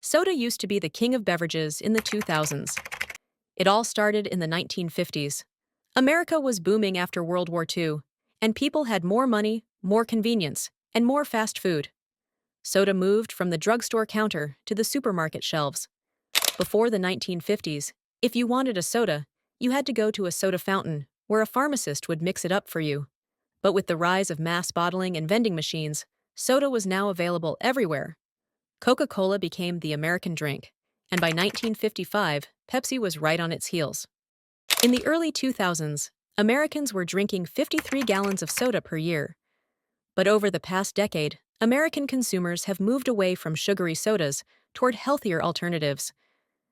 Soda used to be the king of beverages in the 2000s. It all started in the 1950s. America was booming after World War II, and people had more money, more convenience, and more fast food. Soda moved from the drugstore counter to the supermarket shelves. Before the 1950s, if you wanted a soda, you had to go to a soda fountain, where a pharmacist would mix it up for you. But with the rise of mass bottling and vending machines, soda was now available everywhere. Coca-Cola became the American drink, and by 1955, Pepsi was right on its heels. In the early 2000s, Americans were drinking 53 gallons of soda per year. But over the past decade, American consumers have moved away from sugary sodas toward healthier alternatives.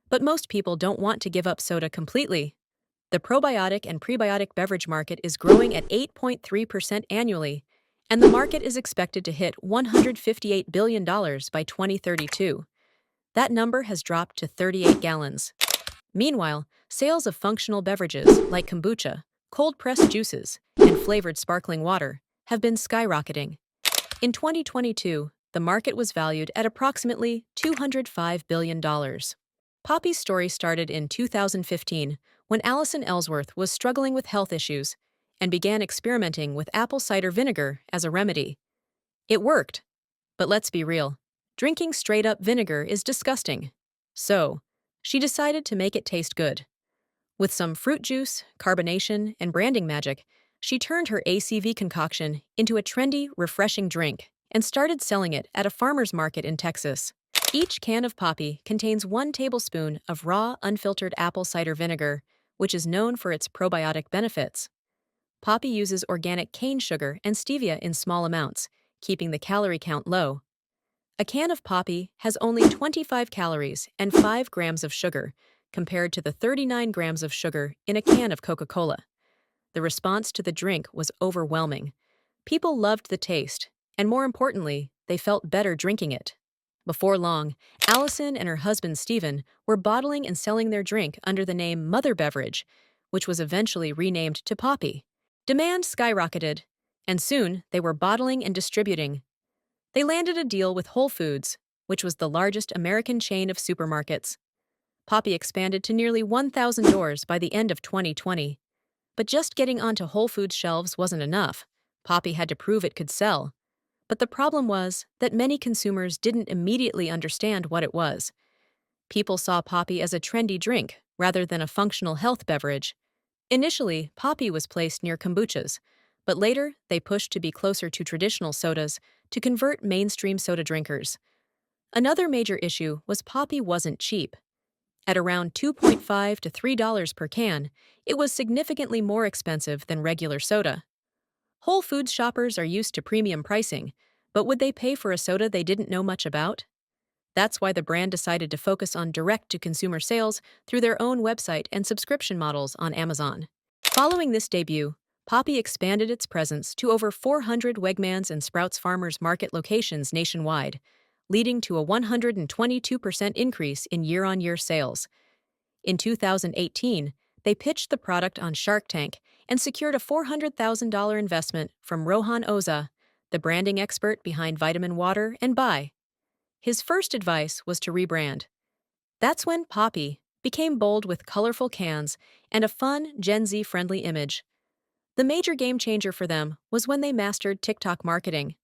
But most people don't want to give up soda completely. The probiotic and prebiotic beverage market is growing at 8.3% annually, and the market is expected to hit $158 billion by 2032. That number has dropped to 38 gallons. Meanwhile, sales of functional beverages like kombucha, cold-pressed juices, and flavored sparkling water have been skyrocketing. In 2022, the market was valued at approximately $205 billion. Poppi's story started in 2015 when Allison Ellsworth was struggling with health issues and began experimenting with apple cider vinegar as a remedy. It worked. But let's be real. Drinking straight-up vinegar is disgusting. So, she decided to make it taste good. With some fruit juice, carbonation, and branding magic, she turned her ACV concoction into a trendy, refreshing drink and started selling it at a farmer's market in Texas. Each can of Poppi contains 1 tablespoon of raw, unfiltered apple cider vinegar, which is known for its probiotic benefits. Poppi uses organic cane sugar and stevia in small amounts, keeping the calorie count low. A can of Poppi has only 25 calories and 5 grams of sugar, compared to the 39 grams of sugar in a can of Coca-Cola. The response to the drink was overwhelming. People loved the taste, and more importantly, they felt better drinking it. Before long, Allison and her husband Stephen were bottling and selling their drink under the name Mother Beverage, which was eventually renamed to Poppi. Demand skyrocketed, and soon they were bottling and distributing. They landed a deal with Whole Foods, which was the largest American chain of supermarkets. Poppi expanded to nearly 1,000 doors by the end of 2020. But just getting onto Whole Foods shelves wasn't enough. Poppi had to prove it could sell. But the problem was that many consumers didn't immediately understand what it was. People saw Poppi as a trendy drink rather than a functional health beverage. Initially, Poppi was placed near kombuchas, but later they pushed to be closer to traditional sodas to convert mainstream soda drinkers. Another major issue was Poppi wasn't cheap. At around $2.5 to $3 per can, it was significantly more expensive than regular soda. Whole Foods shoppers are used to premium pricing, but would they pay for a soda they didn't know much about? That's why the brand decided to focus on direct-to-consumer sales through their own website and subscription models on Amazon. Following this debut, Poppi expanded its presence to over 400 Wegmans and Sprouts Farmers Market locations nationwide, leading to a 122% increase in year-on-year sales. In 2018, they pitched the product on Shark Tank and secured a $400,000 investment from Rohan Oza, the branding expert behind Vitamin Water and Bai. His first advice was to rebrand. That's when Poppi became bold with colorful cans and a fun, Gen Z-friendly image. The major game changer for them was when they mastered TikTok marketing.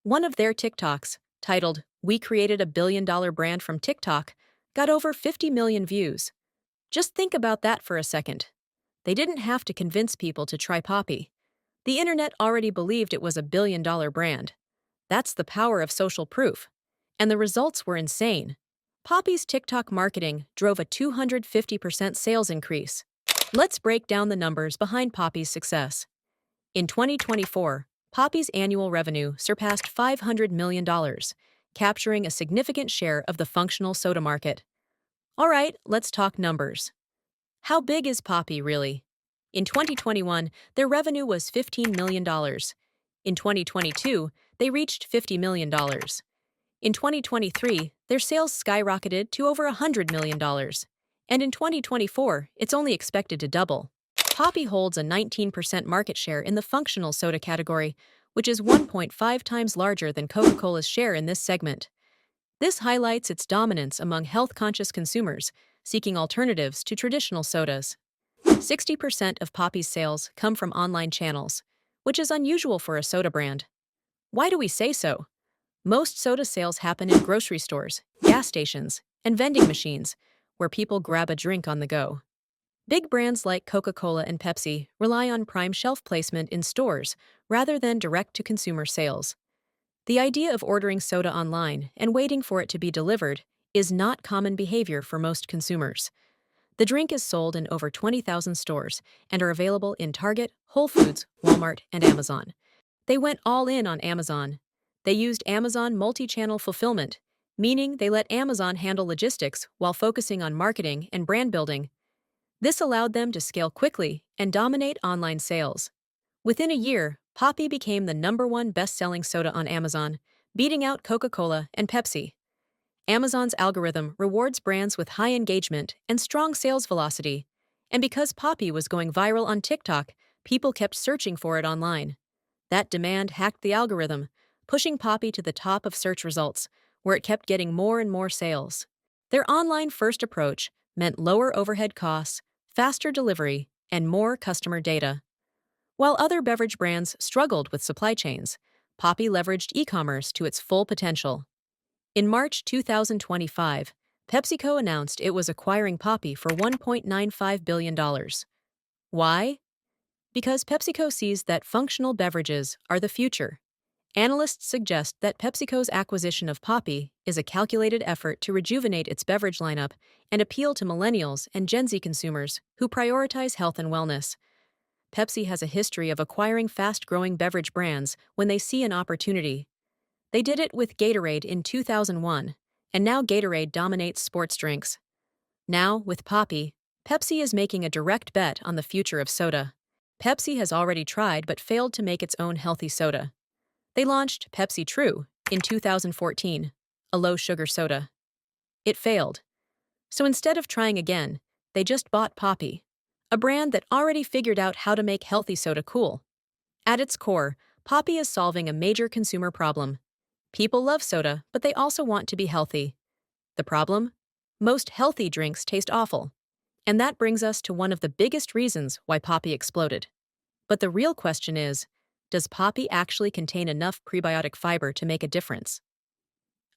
One of their TikToks, titled "We Created a Billion-Dollar Brand from TikTok," got over 50 million views. Just think about that for a second. They didn't have to convince people to try Poppi. The internet already believed it was a billion-dollar brand. That's the power of social proof. And the results were insane. Poppi's TikTok marketing drove a 250% sales increase. Let's break down the numbers behind Poppi's success. In 2024, Poppi's annual revenue surpassed $500 million, capturing a significant share of the functional soda market. All right, let's talk numbers. How big is Poppi really? In 2021, their revenue was $15 million. In 2022, they reached $50 million. In 2023, their sales skyrocketed to over $100 million. And in 2024, it's only expected to double. Poppi holds a 19% market share in the functional soda category, which is 1.5 times larger than Coca-Cola's share in this segment. This highlights its dominance among health-conscious consumers seeking alternatives to traditional sodas. 60% of Poppi's sales come from online channels, which is unusual for a soda brand. Why do we say so? Most soda sales happen in grocery stores, gas stations, and vending machines, where people grab a drink on the go. Big brands like Coca-Cola and Pepsi rely on prime shelf placement in stores rather than direct-to-consumer sales. The idea of ordering soda online and waiting for it to be delivered is not common behavior for most consumers. The drink is sold in over 20,000 stores and are available in Target, Whole Foods, Walmart, and Amazon. They went all in on Amazon. They used Amazon multi-channel fulfillment, meaning they let Amazon handle logistics while focusing on marketing and brand building. This allowed them to scale quickly and dominate online sales. Within a year, Poppi became the #1 best-selling soda on Amazon, beating out Coca-Cola and Pepsi. Amazon's algorithm rewards brands with high engagement and strong sales velocity. And because Poppi was going viral on TikTok, people kept searching for it online. That demand hacked the algorithm, pushing Poppi to the top of search results, where it kept getting more and more sales. Their online-first approach meant lower overhead costs, faster delivery, and more customer data. While other beverage brands struggled with supply chains, Poppi leveraged e-commerce to its full potential. In March 2025, PepsiCo announced it was acquiring Poppi for $1.95 billion. Why? Because PepsiCo sees that functional beverages are the future. Analysts suggest that PepsiCo's acquisition of Poppi is a calculated effort to rejuvenate its beverage lineup and appeal to millennials and Gen Z consumers who prioritize health and wellness. Pepsi has a history of acquiring fast-growing beverage brands when they see an opportunity. They did it with Gatorade in 2001, and now Gatorade dominates sports drinks. Now, with Poppi, Pepsi is making a direct bet on the future of soda. Pepsi has already tried but failed to make its own healthy soda. They launched Pepsi True in 2014, a low-sugar soda. It failed. So instead of trying again, they just bought Poppi, a brand that already figured out how to make healthy soda cool. At its core, Poppi is solving a major consumer problem. People love soda, but they also want to be healthy. The problem? Most healthy drinks taste awful. And that brings us to one of the biggest reasons why Poppi exploded. But the real question is, does Poppi actually contain enough prebiotic fiber to make a difference?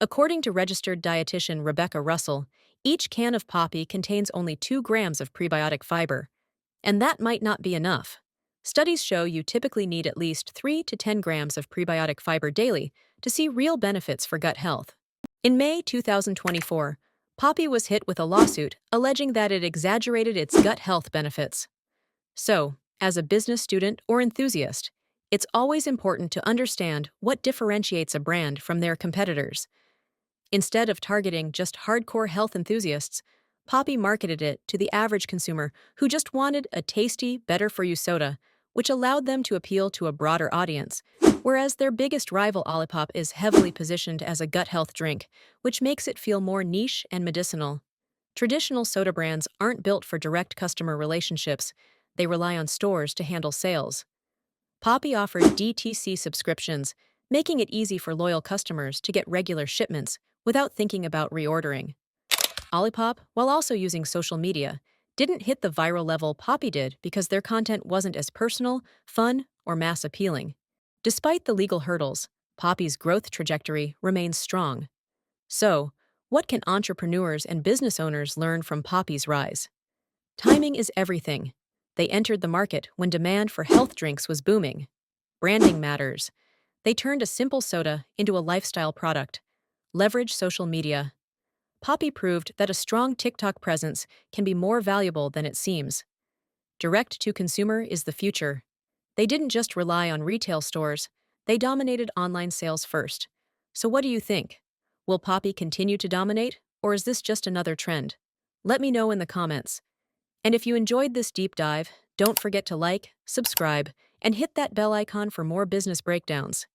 According to registered dietitian Rebecca Russell, each can of Poppi contains only 2 grams of prebiotic fiber. And that might not be enough. Studies show you typically need at least 3 to 10 grams of prebiotic fiber daily to see real benefits for gut health. In May 2024, Poppi was hit with a lawsuit alleging that it exaggerated its gut health benefits. So, as a business student or enthusiast, it's always important to understand what differentiates a brand from their competitors. Instead of targeting just hardcore health enthusiasts, Poppi marketed it to the average consumer who just wanted a tasty, better-for-you soda, which allowed them to appeal to a broader audience, whereas their biggest rival Olipop is heavily positioned as a gut health drink, which makes it feel more niche and medicinal. Traditional soda brands aren't built for direct customer relationships. They rely on stores to handle sales. Poppi offered DTC subscriptions, making it easy for loyal customers to get regular shipments without thinking about reordering. Olipop, while also using social media, didn't hit the viral level Poppi did because their content wasn't as personal, fun, or mass appealing. Despite the legal hurdles, Poppi's growth trajectory remains strong. So, what can entrepreneurs and business owners learn from Poppi's rise? Timing is everything. They entered the market when demand for health drinks was booming. Branding matters. They turned a simple soda into a lifestyle product. Leverage social media. Poppi proved that a strong TikTok presence can be more valuable than it seems. Direct-to-consumer is the future. They didn't just rely on retail stores, they dominated online sales first. So what do you think? Will Poppi continue to dominate, or is this just another trend? Let me know in the comments. And if you enjoyed this deep dive, don't forget to like, subscribe, and hit that bell icon for more business breakdowns.